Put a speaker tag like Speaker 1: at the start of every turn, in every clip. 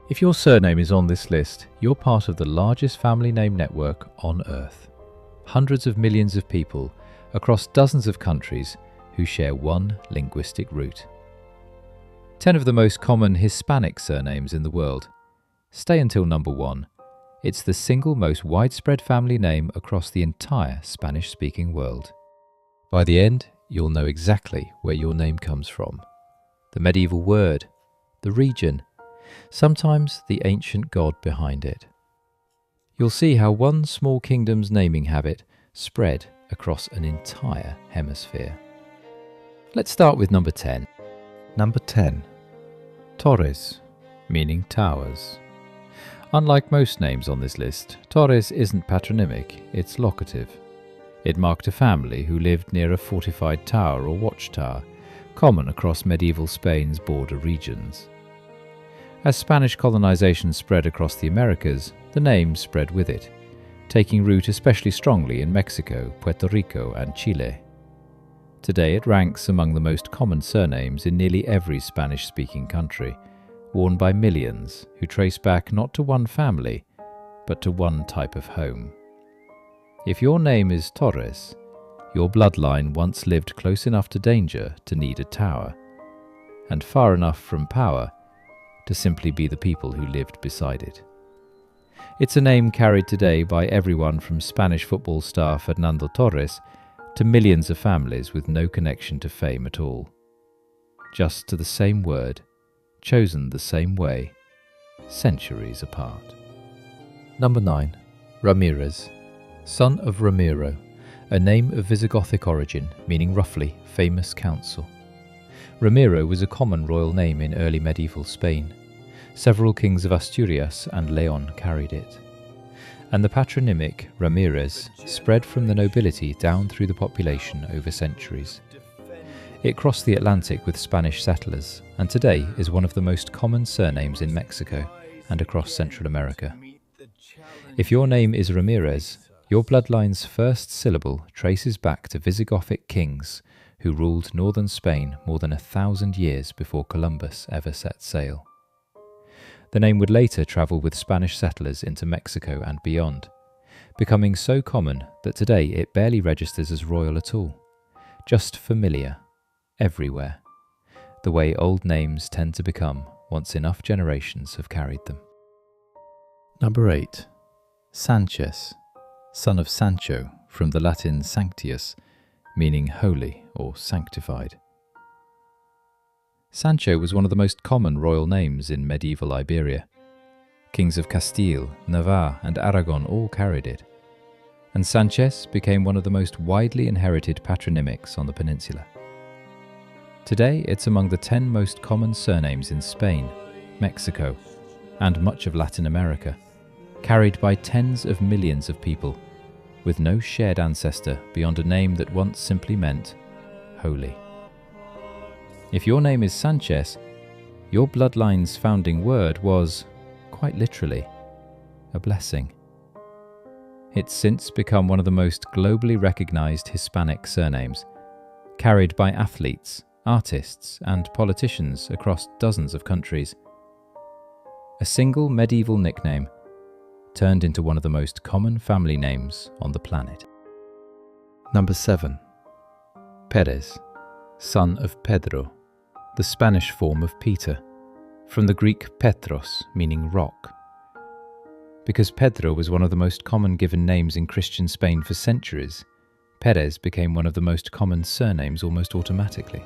Speaker 1: If your surname is on this list, you're part of the largest family name network on Earth. Hundreds of millions of people across dozens of countries who share one linguistic root. 10 of the most common Hispanic surnames in the world. Stay until number 1. It's the single most widespread family name across the entire Spanish-speaking world. By the end, you'll know exactly where your name comes from. The medieval word, the region, sometimes the ancient god behind it. You'll see how one small kingdom's naming habit spread across an entire hemisphere. Let's start with number 10. Number 10. Torres, meaning towers. Unlike most names on this list, Torres isn't patronymic, it's locative. It marked a family who lived near a fortified tower or watchtower, common across medieval Spain's border regions. As Spanish colonization spread across the Americas, the name spread with it, taking root especially strongly in Mexico, Puerto Rico and Chile. Today it ranks among the most common surnames in nearly every Spanish-speaking country, worn by millions who trace back not to one family, but to one type of home. If your name is Torres, your bloodline once lived close enough to danger to need a tower, and far enough from power to simply be the people who lived beside it. It's a name carried today by everyone from Spanish football star Fernando Torres to millions of families with no connection to fame at all. Just to the same word, chosen the same way, centuries apart. Number 9. Ramirez, son of Ramiro, a name of Visigothic origin, meaning roughly famous council. Ramiro was a common royal name in early medieval Spain. Several kings of Asturias and Leon carried it. And the patronymic Ramirez spread from the nobility down through the population over centuries. It crossed the Atlantic with Spanish settlers, and today is one of the most common surnames in Mexico and across Central America. If your name is Ramirez, your bloodline's first syllable traces back to Visigothic kings who ruled northern Spain more than 1,000 years before Columbus ever set sail. The name would later travel with Spanish settlers into Mexico and beyond, becoming so common that today it barely registers as royal at all, just familiar, everywhere, the way old names tend to become once enough generations have carried them. Number 8. Sanchez, son of Sancho, from the Latin sanctius, meaning holy or sanctified. Sancho was one of the most common royal names in medieval Iberia. Kings of Castile, Navarre and Aragon all carried it, and Sanchez became one of the most widely inherited patronymics on the peninsula. Today it's among the 10 most common surnames in Spain, Mexico and much of Latin America, carried by tens of millions of people, with no shared ancestor beyond a name that once simply meant holy. If your name is Sanchez, your bloodline's founding word was, quite literally, a blessing. It's since become one of the most globally recognized Hispanic surnames, carried by athletes, artists, and politicians across dozens of countries. A single medieval nickname turned into one of the most common family names on the planet. Number 7. Perez, son of Pedro, the Spanish form of Peter, from the Greek Petros, meaning rock. Because Pedro was one of the most common given names in Christian Spain for centuries, Perez became one of the most common surnames almost automatically.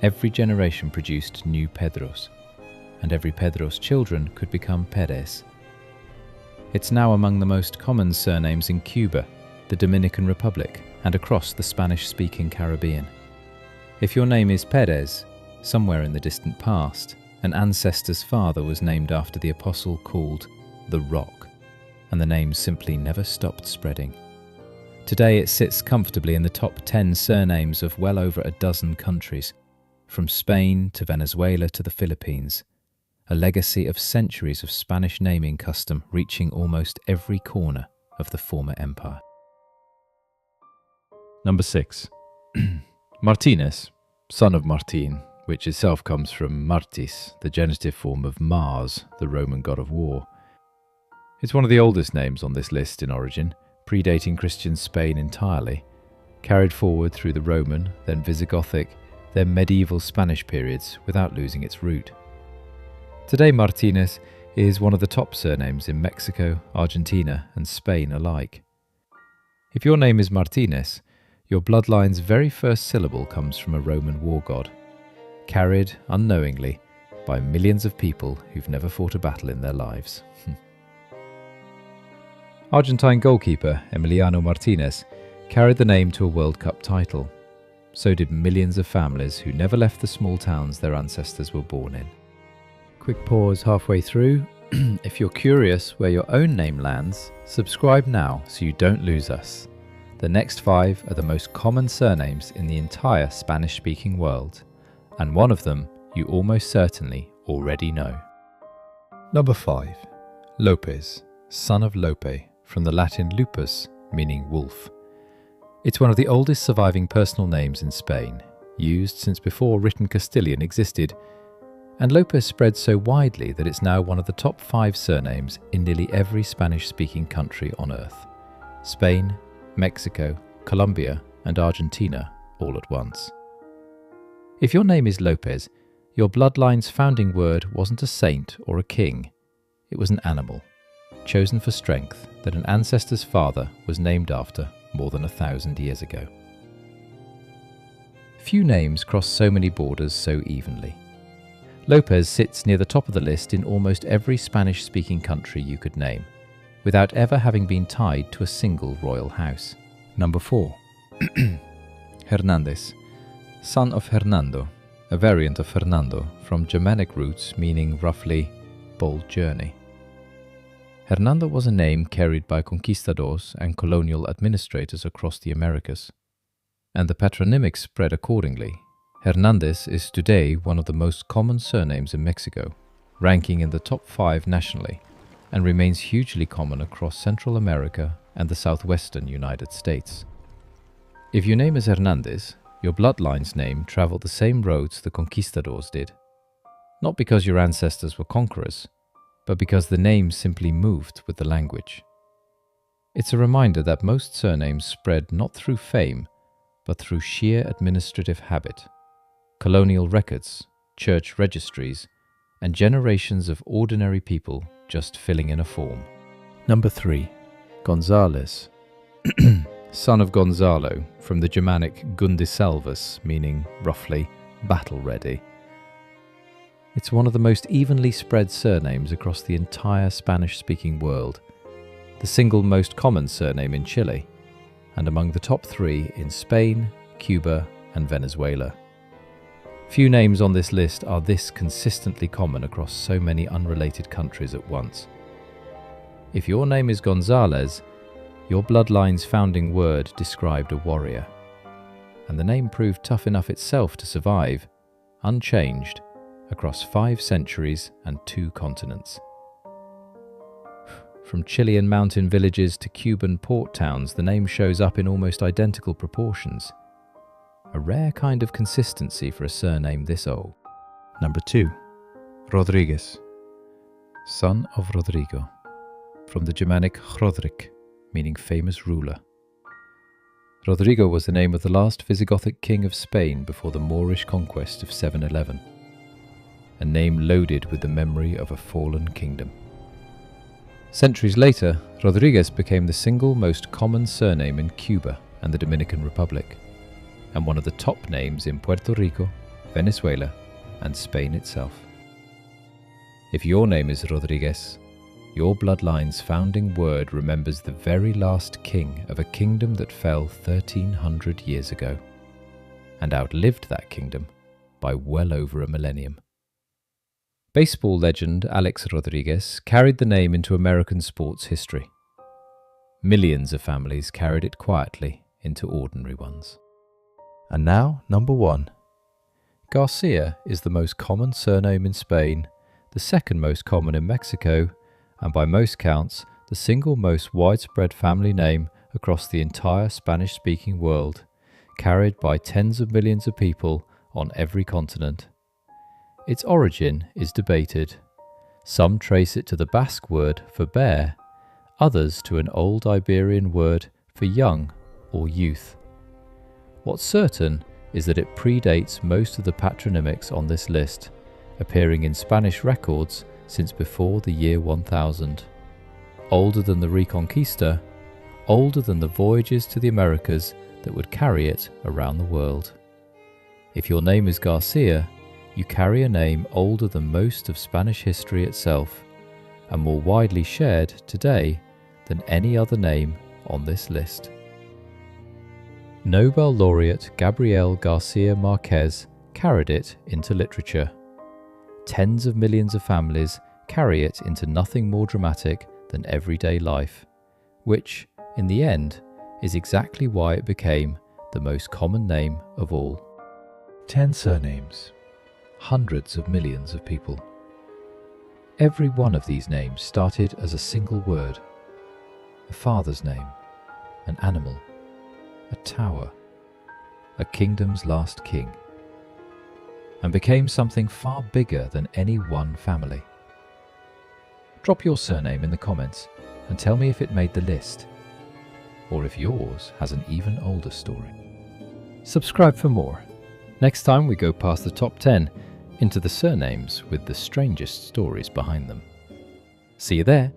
Speaker 1: Every generation produced new Pedros, and every Pedro's children could become Perez. It's now among the most common surnames in Cuba, the Dominican Republic, and across the Spanish-speaking Caribbean. If your name is Perez, somewhere in the distant past, an ancestor's father was named after the apostle called the Rock, and the name simply never stopped spreading. Today it sits comfortably in the top 10 surnames of well over a dozen countries, from Spain to Venezuela to the Philippines, a legacy of centuries of Spanish naming custom reaching almost every corner of the former empire. Number 6. Martinez, son of Martin, which itself comes from Martis, the genitive form of Mars, the Roman god of war. It's one of the oldest names on this list in origin, predating Christian Spain entirely, carried forward through the Roman, then Visigothic, then medieval Spanish periods without losing its root. Today Martinez is one of the top surnames in Mexico, Argentina and Spain alike. If your name is Martinez, your bloodline's very first syllable comes from a Roman war god, carried unknowingly by millions of people who've never fought a battle in their lives. Argentine goalkeeper Emiliano Martinez carried the name to a World Cup title. So did millions of families who never left the small towns their ancestors were born in. Quick pause halfway through. If you're curious where your own name lands, subscribe now so you don't lose us. The next 5 are the most common surnames in the entire Spanish-speaking world, and one of them you almost certainly already know. Number 5. Lopez, son of Lope, from the Latin lupus, meaning wolf. It's one of the oldest surviving personal names in Spain, used since before written Castilian existed, and Lopez spread so widely that it's now one of the top 5 surnames in nearly every Spanish-speaking country on earth. Spain, Mexico, Colombia and Argentina all at once. If your name is Lopez, your bloodline's founding word wasn't a saint or a king, it was an animal, chosen for strength that an ancestor's father was named after more than 1,000 years ago. Few names cross so many borders so evenly. Lopez sits near the top of the list in almost every Spanish-speaking country you could name, without ever having been tied to a single royal house. Number 4. Hernandez, son of Hernando, a variant of Fernando from Germanic roots meaning roughly bold journey. Hernando was a name carried by conquistadors and colonial administrators across the Americas, and the patronymic spread accordingly. Hernandez is today one of the most common surnames in Mexico, ranking in the top 5 nationally, and remains hugely common across Central America and the southwestern United States. If your name is Hernandez, your bloodline's name traveled the same roads the conquistadors did, not because your ancestors were conquerors, but because the name simply moved with the language. It's a reminder that most surnames spread not through fame, but through sheer administrative habit, colonial records, church registries, and generations of ordinary people just filling in a form. Number 3. Gonzalez, son of Gonzalo, from the Germanic Gundisalvus, meaning roughly battle-ready. It's one of the most evenly spread surnames across the entire Spanish-speaking world, the single most common surname in Chile, and among the top 3 in Spain, Cuba, and Venezuela. Few names on this list are this consistently common across so many unrelated countries at once. If your name is Gonzalez, your bloodline's founding word described a warrior, and the name proved tough enough itself to survive, unchanged, across 5 centuries and 2 continents. From Chilean mountain villages to Cuban port towns, the name shows up in almost identical proportions. A rare kind of consistency for a surname this old. Number 2. Rodriguez, son of Rodrigo, from the Germanic Hrodrik, meaning famous ruler. Rodrigo was the name of the last Visigothic king of Spain before the Moorish conquest of 711. A name loaded with the memory of a fallen kingdom. Centuries later, Rodriguez became the single most common surname in Cuba and the Dominican Republic, and one of the top names in Puerto Rico, Venezuela, and Spain itself. If your name is Rodriguez, your bloodline's founding word remembers the very last king of a kingdom that fell 1,300 years ago, and outlived that kingdom by well over a millennium. Baseball legend Alex Rodriguez carried the name into American sports history. Millions of families carried it quietly into ordinary ones. And now, number 1. Garcia is the most common surname in Spain, the second most common in Mexico, and by most counts, the single most widespread family name across the entire Spanish-speaking world, carried by tens of millions of people on every continent its origin is debated. Some trace it to the Basque word for bear, others to an old Iberian word for young or youth. What's certain is that it predates most of the patronymics on this list, appearing in Spanish records since before the year 1000. Older than the Reconquista, older than the voyages to the Americas that would carry it around the world. If your name is Garcia, you carry a name older than most of Spanish history itself, and more widely shared today than any other name on this list. Nobel laureate Gabriel Garcia Marquez carried it into literature. Tens of millions of families carry it into nothing more dramatic than everyday life, which, in the end, is exactly why it became the most common name of all. 10 surnames, hundreds of millions of people. Every one of these names started as a single word: a father's name, an animal, a tower, a kingdom's last king, and became something far bigger than any one family. Drop your surname in the comments and tell me if it made the list, or if yours has an even older story. Subscribe for more. Next time we go past the top 10 into the surnames with the strangest stories behind them. See you there!